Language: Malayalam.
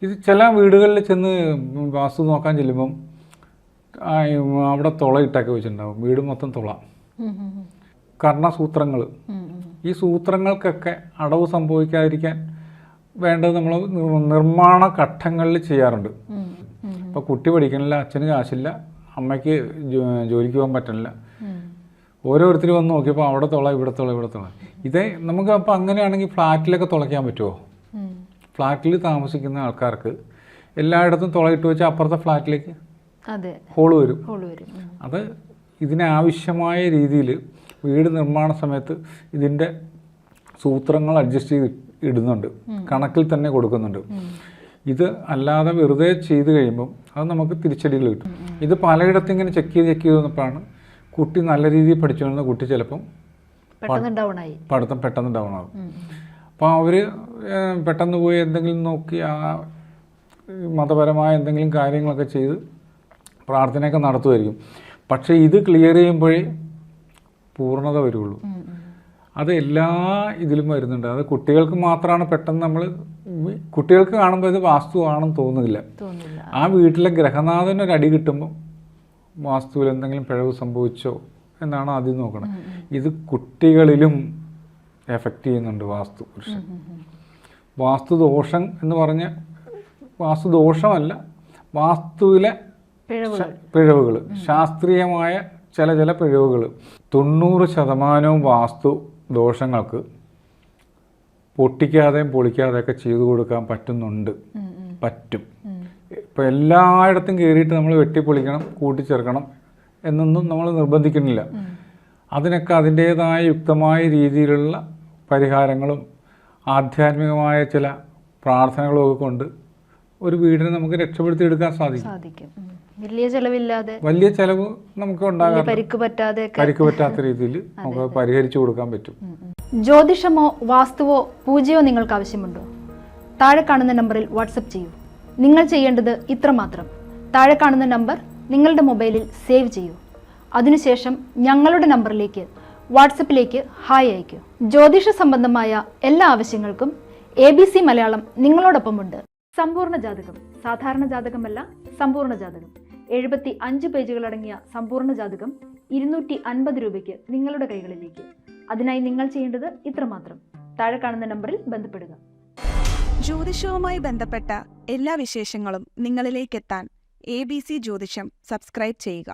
ഇത് ചില വീടുകളിൽ ചെന്ന് വാസ്തു നോക്കാൻ ചെല്ലുമ്പം അവിടെ തുളയിട്ടൊക്കെ വെച്ചിട്ടുണ്ടാവും, വീട് മൊത്തം തുള. കർണസൂത്രങ്ങൾ, ഈ സൂത്രങ്ങൾക്കൊക്കെ അടവ് സംഭവിക്കാതിരിക്കാൻ വേണ്ടത് നമ്മൾ നിർമ്മാണ ഘട്ടങ്ങളിൽ ചെയ്യാറുണ്ട്. ഇപ്പോൾ കുട്ടി പഠിക്കണില്ല, അച്ഛന് കാശില്ല, അമ്മയ്ക്ക് ജോലിക്ക് പോകാൻ പറ്റണില്ല, ഓരോരുത്തർ വന്ന് നോക്കിയപ്പോൾ അവിടെ തുള, ഇവിടെ തുള, ഇവിടെ തുള. ഇതേ നമുക്ക് അപ്പോൾ അങ്ങനെയാണെങ്കിൽ ഫ്ലാറ്റിലൊക്കെ തുളയ്ക്കാൻ പറ്റുമോ? ഫ്ലാറ്റിൽ താമസിക്കുന്ന ആൾക്കാർക്ക് എല്ലായിടത്തും തുളയിട്ട് വെച്ചാൽ അപ്പുറത്തെ ഫ്ലാറ്റിലേക്ക് ഹോള് വരും. അത് ഇതിനാവശ്യമായ രീതിയിൽ വീട് നിർമ്മാണ സമയത്ത് ഇതിൻ്റെ സൂത്രങ്ങൾ അഡ്ജസ്റ്റ് ചെയ്ത് ഇടുന്നുണ്ട്, കണക്കിൽ തന്നെ കൊടുക്കുന്നുണ്ട്. ഇത് അല്ലാതെ വെറുതെ ചെയ്ത് കഴിയുമ്പം അത് നമുക്ക് തിരിച്ചടികൾ കിട്ടും. ഇത് പലയിടത്തും ഇങ്ങനെ ചെക്ക് ചെയ്ത് വന്നപ്പോഴാണ് കുട്ടി നല്ല രീതിയിൽ പഠിച്ചു വന്ന കുട്ടി ചിലപ്പം പഠിത്തം പെട്ടെന്ന് ഡൗൺ ആകും. അപ്പോൾ അവർ പെട്ടെന്ന് പോയി എന്തെങ്കിലും നോക്കി ആ മതപരമായ എന്തെങ്കിലും കാര്യങ്ങളൊക്കെ ചെയ്ത് പ്രാർത്ഥനയൊക്കെ നടത്തുമായിരിക്കും. പക്ഷേ ഇത് ക്ലിയർ ചെയ്യുമ്പോഴേ പൂർണ്ണത വരുള്ളൂ. അത് എല്ലാ ഇതിലും വരുന്നുണ്ട്. അത് കുട്ടികൾക്ക് മാത്രമാണ് പെട്ടെന്ന് കുട്ടികൾക്ക് കാണുമ്പോൾ ഇത് വാസ്തുവാണെന്ന് തോന്നുന്നില്ല. ആ വീട്ടിലെ ഗ്രഹനാഥനൊരടി കിട്ടുമ്പോൾ വാസ്തുവിൽ എന്തെങ്കിലും പിഴവ് സംഭവിച്ചോ എന്നാണ് ആദ്യം നോക്കണം. ഇത് കുട്ടികളിലും എഫക്റ്റ് ചെയ്യുന്നുണ്ട് വാസ്തു പുരുഷൻ. വാസ്തുദോഷം എന്ന് പറഞ്ഞ വാസ്തുദോഷമല്ല, വാസ്തുവിലെ പിഴവുകൾ, ശാസ്ത്രീയമായ ചില പിഴവുകൾ. 90% വാസ്തു ദോഷങ്ങൾക്ക് പൊട്ടിക്കാതെയും പൊളിക്കാതെയൊക്കെ ചെയ്തു കൊടുക്കാൻ പറ്റും. ഇപ്പോൾ എല്ലായിടത്തും കയറിയിട്ട് നമ്മൾ വെട്ടിപ്പൊളിക്കണം, കൂട്ടിച്ചേർക്കണം എന്നൊന്നും നമ്മൾ നിർബന്ധിക്കുന്നില്ല. അതിനൊക്കെ അതിൻ്റേതായ യുക്തമായ രീതിയിലുള്ള പരിഹാരങ്ങളും ആധ്യാത്മികമായ ചില പ്രാർത്ഥനകളും ഒക്കെ കൊണ്ട് ഒരു വീടിനെ നമുക്ക് രക്ഷപ്പെടുത്തിയെടുക്കാൻ സാധിക്കും. വലിയ ചെലവ് നമുക്ക് ഉണ്ടാകാം, പരിക്ക് പറ്റാത്ത രീതിയിൽ നമുക്ക് പരിഹരിച്ചു കൊടുക്കാൻ പറ്റും. ജ്യോതിഷമോ വാസ്തുവോ പൂജയോ നിങ്ങൾക്ക് ആവശ്യമുണ്ടോ? താഴെ കാണുന്ന നമ്പറിൽ വാട്സപ്പ് ചെയ്യൂ. നിങ്ങൾ ചെയ്യേണ്ടത് ഇത്രമാത്രം: താഴെ കാണുന്ന നമ്പർ നിങ്ങളുടെ മൊബൈലിൽ സേവ് ചെയ്യൂ. അതിനുശേഷം ഞങ്ങളുടെ നമ്പറിലേക്ക് വാട്സപ്പിലേക്ക് ഹായ് അയക്കൂ. ജ്യോതിഷ സംബന്ധമായ എല്ലാ ആവശ്യങ്ങൾക്കും ABC മലയാളം നിങ്ങളോടൊപ്പമുണ്ട്. സമ്പൂർണ്ണ ജാതകം, സാധാരണ ജാതകമല്ല, സമ്പൂർണ്ണ ജാതകം. 75 പേജുകളടങ്ങിയ സമ്പൂർണ്ണ ജാതകം 250 രൂപയ്ക്ക് നിങ്ങളുടെ കൈകളിലേക്ക്. അതിനായി നിങ്ങൾ ചെയ്യേണ്ടത് ഇത്രമാത്രം: താഴെ കാണുന്ന നമ്പറിൽ ബന്ധപ്പെടുക. ജ്യോതിഷവുമായി ബന്ധപ്പെട്ട എല്ലാ വിശേഷങ്ങളും നിങ്ങളിലേക്കെത്താൻ ABC ജ്യോതിഷം സബ്സ്ക്രൈബ് ചെയ്യുക.